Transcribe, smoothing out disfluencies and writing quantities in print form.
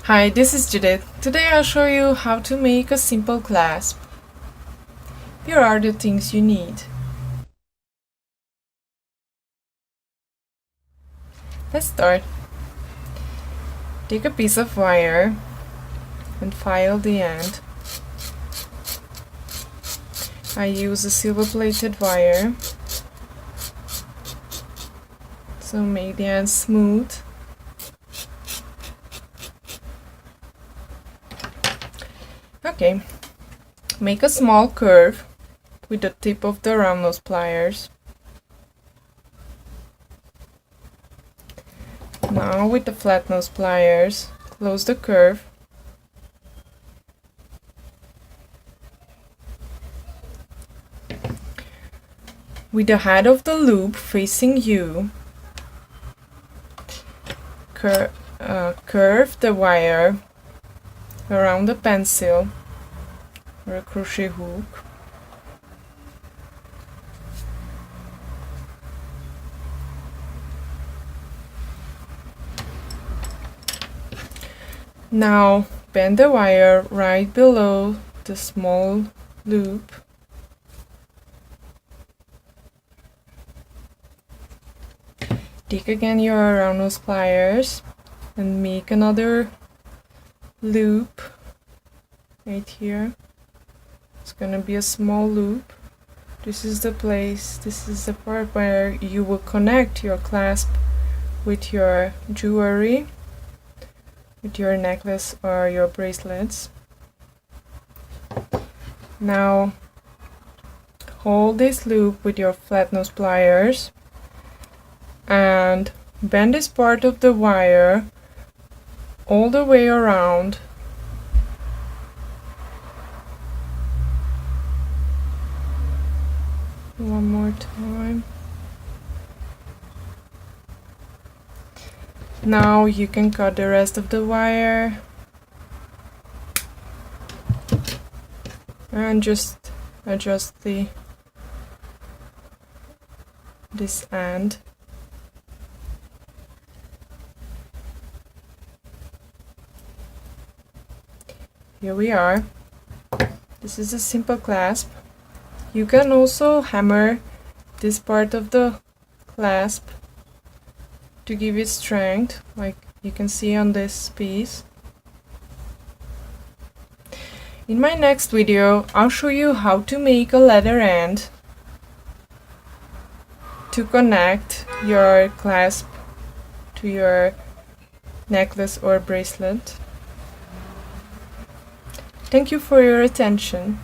Hi, this is Judit. Today I'll show you how to make a simple clasp. Here are the things you need. Let's start. Take a piece of wire and file the end. I use a silver-plated wire, so make the end smooth. Okay, make a small curve with the tip of the round nose pliers. Now with the flat nose pliers, close the curve. With the head of the loop facing you, curve the wire around the pencil or a crochet hook. Now bend the wire right below the small loop. Take again your round nose pliers and make another loop right here. It's gonna be a small loop. This is the part where you will connect your clasp with your jewelry, with your necklace or your bracelets. Now hold this loop with your flat nose pliers and bend this part of the wire all the way around. One more time. Now you can cut the rest of the wire and just adjust this end. Here we are. This is a simple clasp. You can also hammer this part of the clasp to give it strength, like you can see on this piece. In my next video, I'll show you how to make a leather end to connect your clasp to your necklace or bracelet. Thank you for your attention.